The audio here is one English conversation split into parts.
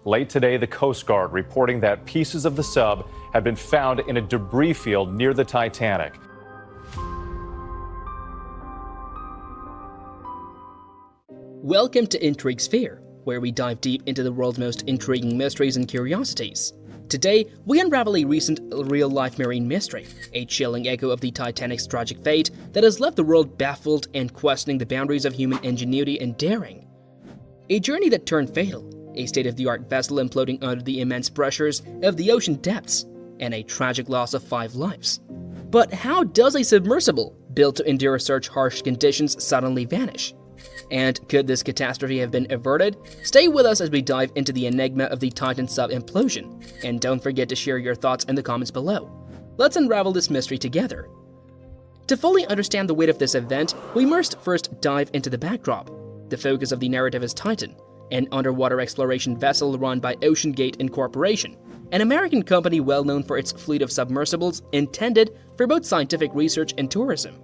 Late today, the Coast Guard reporting that pieces of the sub have been found in a debris field near the Titanic. Welcome to Intrigue Sphere, where we dive deep into the world's most intriguing mysteries and curiosities. Today, we unravel a recent real-life marine mystery, a chilling echo of the Titanic's tragic fate that has left the world baffled and questioning the boundaries of human ingenuity and daring. A journey that turned fatal, a state-of-the-art vessel imploding under the immense pressures of the ocean depths, and a tragic loss of 5 lives. But how does a submersible, built to endure such harsh conditions, suddenly vanish? And could this catastrophe have been averted? Stay with us as we dive into the enigma of the Titan sub implosion, and don't forget to share your thoughts in the comments below. Let's unravel this mystery together. To fully understand the weight of this event, we must first dive into the backdrop. The focus of the narrative is Titan, an underwater exploration vessel run by OceanGate Incorporation, an American company well known for its fleet of submersibles intended for both scientific research and tourism.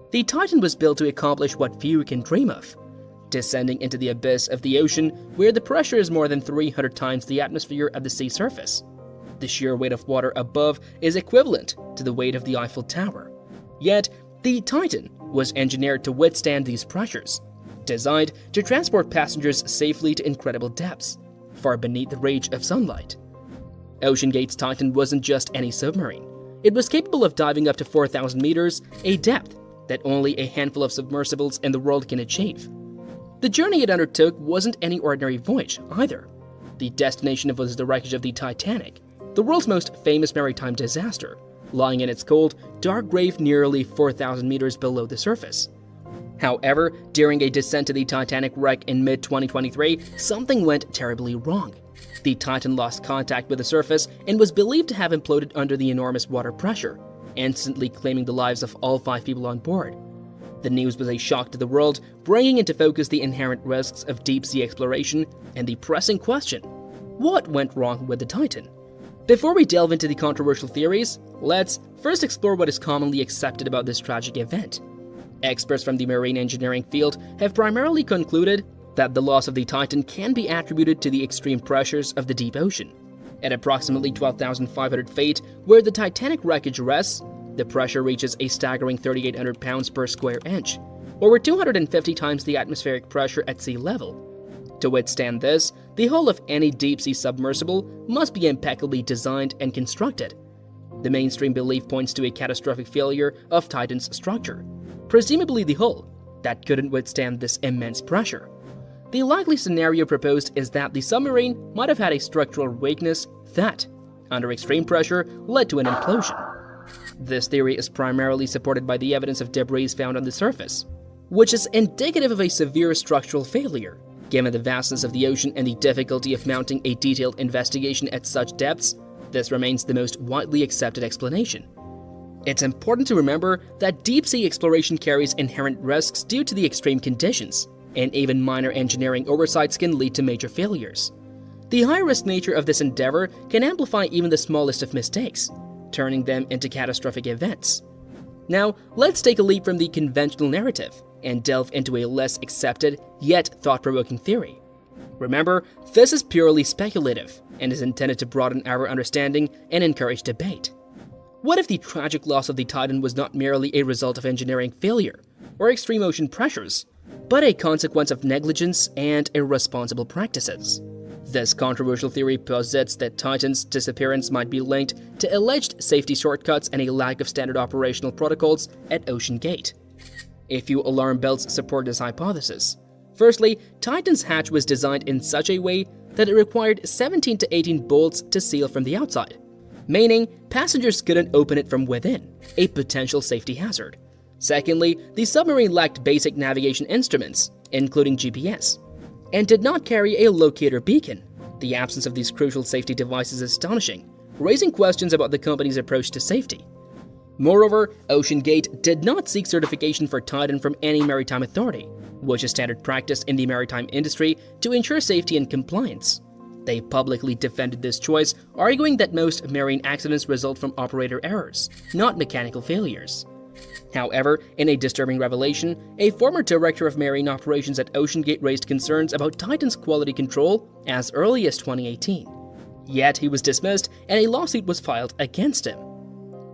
The Titan was built to accomplish what few can dream of, descending into the abyss of the ocean where the pressure is more than 300 times the atmosphere at the sea surface. The sheer weight of water above is equivalent to the weight of the Eiffel Tower. Yet, the Titan was engineered to withstand these pressures, designed to transport passengers safely to incredible depths, far beneath the rage of sunlight. OceanGate's Titan wasn't just any submarine. It was capable of diving up to 4,000 meters, a depth that only a handful of submersibles in the world can achieve. The journey it undertook wasn't any ordinary voyage, either. The destination was the wreckage of the Titanic, the world's most famous maritime disaster, lying in its cold, dark grave nearly 4,000 meters below the surface. However, during a descent to the Titanic wreck in mid-2023, something went terribly wrong. The Titan lost contact with the surface and was believed to have imploded under the enormous water pressure, instantly claiming the lives of all 5 people on board. The news was a shock to the world, bringing into focus the inherent risks of deep-sea exploration and the pressing question: what went wrong with the Titan? Before we delve into the controversial theories, let's first explore what is commonly accepted about this tragic event. Experts from the marine engineering field have primarily concluded that the loss of the Titan can be attributed to the extreme pressures of the deep ocean. At approximately 12,500 feet, where the Titanic wreckage rests, the pressure reaches a staggering 3,800 pounds per square inch, or 250 times the atmospheric pressure at sea level. To withstand this, the hull of any deep-sea submersible must be impeccably designed and constructed. The mainstream belief points to a catastrophic failure of Titan's structure, presumably the hull, that couldn't withstand this immense pressure. The likely scenario proposed is that the submarine might have had a structural weakness that, under extreme pressure, led to an implosion. This theory is primarily supported by the evidence of debris found on the surface, which is indicative of a severe structural failure. Given the vastness of the ocean and the difficulty of mounting a detailed investigation at such depths, this remains the most widely accepted explanation. It's important to remember that deep-sea exploration carries inherent risks due to the extreme conditions, and even minor engineering oversights can lead to major failures. The high-risk nature of this endeavor can amplify even the smallest of mistakes, turning them into catastrophic events. Now, let's take a leap from the conventional narrative and delve into a less accepted, yet thought-provoking theory. Remember, this is purely speculative and is intended to broaden our understanding and encourage debate. What if the tragic loss of the Titan was not merely a result of engineering failure or extreme ocean pressures, but a consequence of negligence and irresponsible practices? This controversial theory posits that Titan's disappearance might be linked to alleged safety shortcuts and a lack of standard operational protocols at OceanGate. A few alarm bells support this hypothesis. Firstly, Titan's hatch was designed in such a way that it required 17 to 18 bolts to seal from the outside, meaning passengers couldn't open it from within, a potential safety hazard. Secondly, the submarine lacked basic navigation instruments, including GPS, and did not carry a locator beacon. The absence of these crucial safety devices is astonishing, raising questions about the company's approach to safety. Moreover, OceanGate did not seek certification for Titan from any maritime authority, which is standard practice in the maritime industry to ensure safety and compliance. They publicly defended this choice, arguing that most marine accidents result from operator errors, not mechanical failures. However, in a disturbing revelation, a former director of marine operations at OceanGate raised concerns about Titan's quality control as early as 2018. Yet he was dismissed and a lawsuit was filed against him.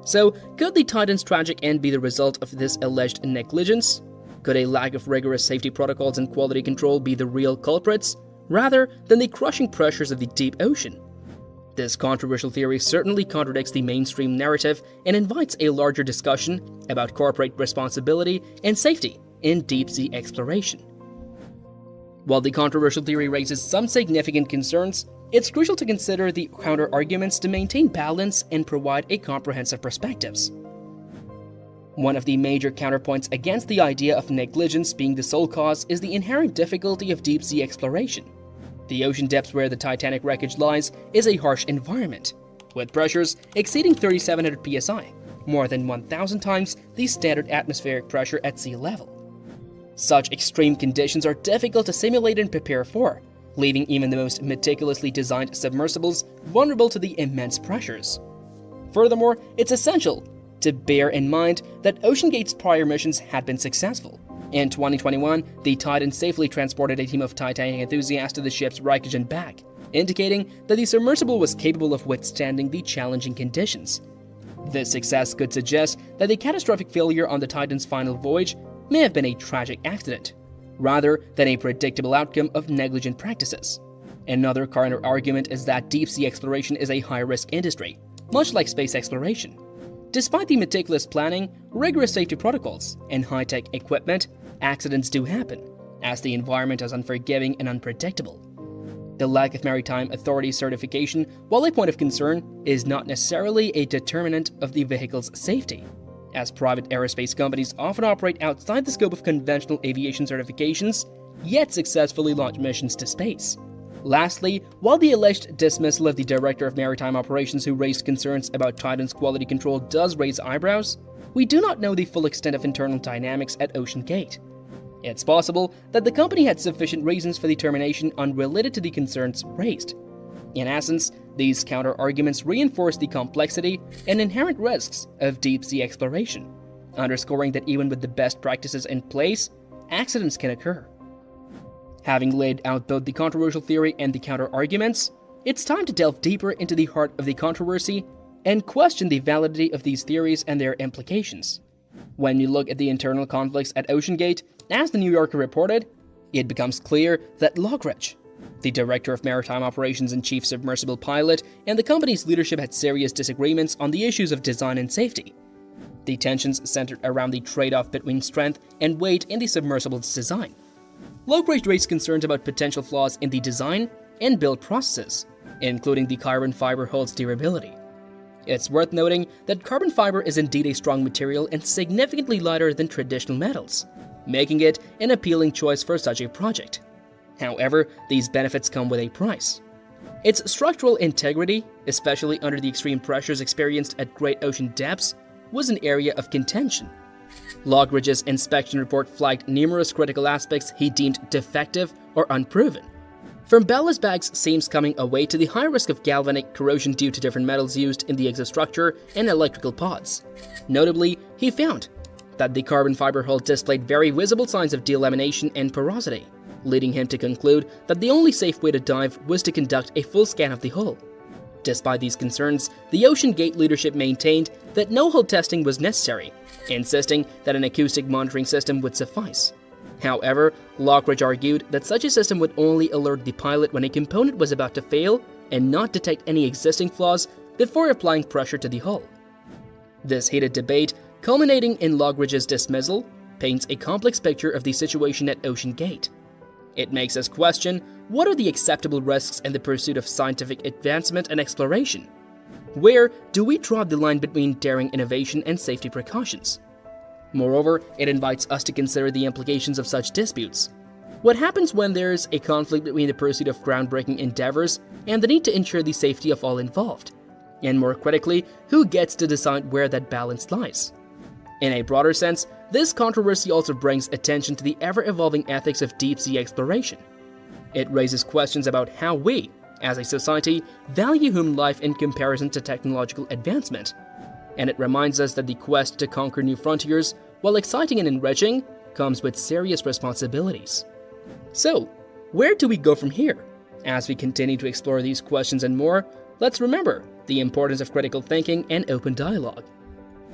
So, could the Titan's tragic end be the result of this alleged negligence? Could a lack of rigorous safety protocols and quality control be the real culprits, rather than the crushing pressures of the deep ocean? This controversial theory certainly contradicts the mainstream narrative and invites a larger discussion about corporate responsibility and safety in deep-sea exploration. While the controversial theory raises some significant concerns, it's crucial to consider the counter-arguments to maintain balance and provide a comprehensive perspectives. One of the major counterpoints against the idea of negligence being the sole cause is the inherent difficulty of deep-sea exploration. The ocean depths where the Titanic wreckage lies is a harsh environment, with pressures exceeding 3,700 psi, more than 1,000 times the standard atmospheric pressure at sea level. Such extreme conditions are difficult to simulate and prepare for, leaving even the most meticulously designed submersibles vulnerable to the immense pressures. Furthermore, it's essential to bear in mind that OceanGate's prior missions had been successful. In 2021, the Titan safely transported a team of Titanic enthusiasts to the ship's wreckage and back, indicating that the submersible was capable of withstanding the challenging conditions. This success could suggest that the catastrophic failure on the Titan's final voyage may have been a tragic accident, rather than a predictable outcome of negligent practices. Another counter-argument is that deep-sea exploration is a high-risk industry, much like space exploration. Despite the meticulous planning, rigorous safety protocols, and high-tech equipment, accidents do happen, as the environment is unforgiving and unpredictable. The lack of maritime authority certification, while a point of concern, is not necessarily a determinant of the vehicle's safety, as private aerospace companies often operate outside the scope of conventional aviation certifications, yet successfully launch missions to space. Lastly, while the alleged dismissal of the Director of Maritime Operations who raised concerns about Titan's quality control does raise eyebrows, we do not know the full extent of internal dynamics at OceanGate. It's possible that the company had sufficient reasons for the termination unrelated to the concerns raised. In essence, these counter-arguments reinforce the complexity and inherent risks of deep-sea exploration, underscoring that even with the best practices in place, accidents can occur. Having laid out both the controversial theory and the counter-arguments, it's time to delve deeper into the heart of the controversy and question the validity of these theories and their implications. When you look at the internal conflicts at OceanGate, as the New Yorker reported, it becomes clear that Lockridge, the Director of Maritime Operations and Chief Submersible Pilot, and the company's leadership had serious disagreements on the issues of design and safety. The tensions centered around the trade-off between strength and weight in the submersible's design. Lockridge raised concerns about potential flaws in the design and build processes, including the carbon fiber hull's durability. It's worth noting that carbon fiber is indeed a strong material and significantly lighter than traditional metals, making it an appealing choice for such a project. However, these benefits come with a price. Its structural integrity, especially under the extreme pressures experienced at great ocean depths, was an area of contention. Lockridge's inspection report flagged numerous critical aspects he deemed defective or unproven. From ballast bags seams coming away to the high risk of galvanic corrosion due to different metals used in the exostructure and electrical pods. Notably, he found that the carbon fiber hull displayed very visible signs of delamination and porosity, leading him to conclude that the only safe way to dive was to conduct a full scan of the hull. Despite these concerns, the OceanGate leadership maintained that no hull testing was necessary, insisting that an acoustic monitoring system would suffice. However, Lockridge argued that such a system would only alert the pilot when a component was about to fail and not detect any existing flaws before applying pressure to the hull. This heated debate, culminating in Lockridge's dismissal, paints a complex picture of the situation at OceanGate. It makes us question, what are the acceptable risks in the pursuit of scientific advancement and exploration? Where do we draw the line between daring innovation and safety precautions? Moreover, it invites us to consider the implications of such disputes. What happens when there's a conflict between the pursuit of groundbreaking endeavors and the need to ensure the safety of all involved? And more critically, who gets to decide where that balance lies? In a broader sense, this controversy also brings attention to the ever-evolving ethics of deep-sea exploration. It raises questions about how we, as a society, value human life in comparison to technological advancement. and it reminds us that the quest to conquer new frontiers, while exciting and enriching, comes with serious responsibilities. So, where do we go from here? As we continue to explore these questions and more, let's remember the importance of critical thinking and open dialogue.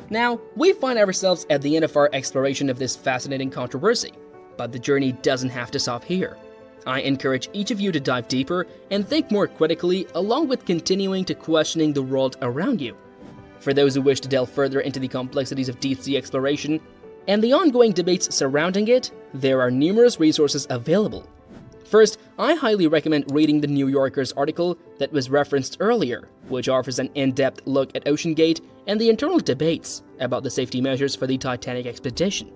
Now, we find ourselves at the end of our exploration of this fascinating controversy, but the journey doesn't have to stop here. I encourage each of you to dive deeper and think more critically, along with continuing to questioning the world around you. For those who wish to delve further into the complexities of deep-sea exploration and the ongoing debates surrounding it, there are numerous resources available. First, I highly recommend reading the New Yorker's article that was referenced earlier, which offers an in-depth look at OceanGate and the internal debates about the safety measures for the Titanic expedition.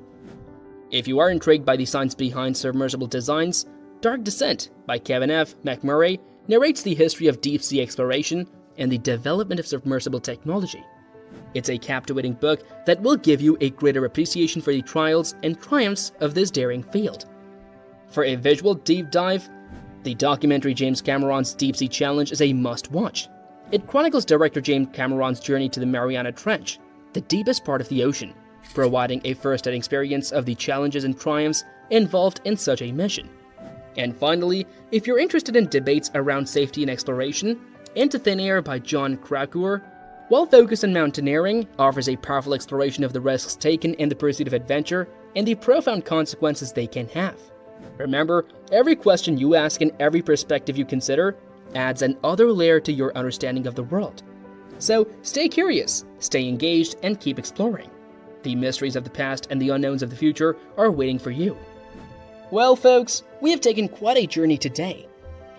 If you are intrigued by the science behind submersible designs, Dark Descent by Kevin F. McMurray narrates the history of deep-sea exploration and the development of submersible technology. It's a captivating book that will give you a greater appreciation for the trials and triumphs of this daring field. For a visual deep dive, the documentary James Cameron's Deep Sea Challenge is a must-watch. It chronicles director James Cameron's journey to the Mariana Trench, the deepest part of the ocean, providing a first-hand experience of the challenges and triumphs involved in such a mission. And finally, if you're interested in debates around safety and exploration, Into Thin Air by John Krakauer, while focused on mountaineering, offers a powerful exploration of the risks taken in the pursuit of adventure and the profound consequences they can have. Remember, every question you ask and every perspective you consider adds another layer to your understanding of the world. So stay curious, stay engaged, and keep exploring. The mysteries of the past and the unknowns of the future are waiting for you. Well, folks, we have taken quite a journey today,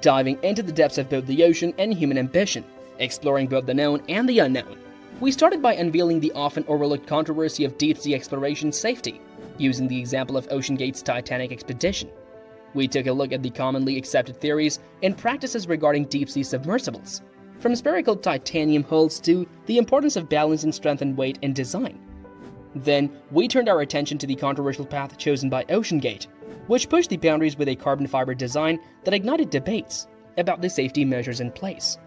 diving into the depths of both the ocean and human ambition, exploring both the known and the unknown. We started by unveiling the often overlooked controversy of deep-sea exploration safety, using the example of OceanGate's Titanic expedition. We took a look at the commonly accepted theories and practices regarding deep-sea submersibles, from spherical titanium hulls to the importance of balancing strength and weight in design. Then, we turned our attention to the controversial path chosen by OceanGate, which pushed the boundaries with a carbon fiber design that ignited debates about the safety measures in place.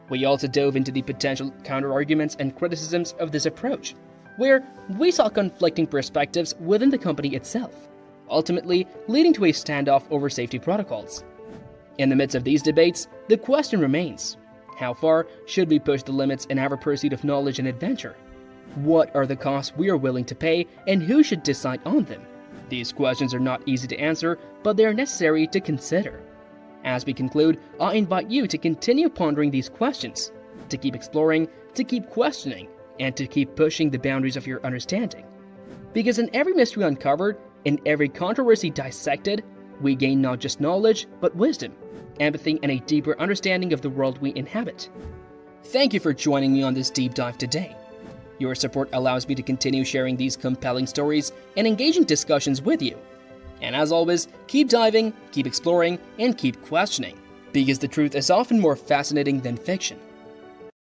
We also dove into the potential counter-arguments and criticisms of this approach, where we saw conflicting perspectives within the company itself, ultimately leading to a standoff over safety protocols. In the midst of these debates, the question remains: how far should we push the limits in our pursuit of knowledge and adventure? What are the costs we are willing to pay, and who should decide on them? These questions are not easy to answer, but they are necessary to consider. As we conclude, I invite you to continue pondering these questions, to keep exploring, to keep questioning, and to keep pushing the boundaries of your understanding. Because in every mystery uncovered, in every controversy dissected, we gain not just knowledge, but wisdom, empathy, and a deeper understanding of the world we inhabit. Thank you for joining me on this deep dive today. Your support allows me to continue sharing these compelling stories and engaging discussions with you. And as always, keep diving, keep exploring, and keep questioning, because the truth is often more fascinating than fiction.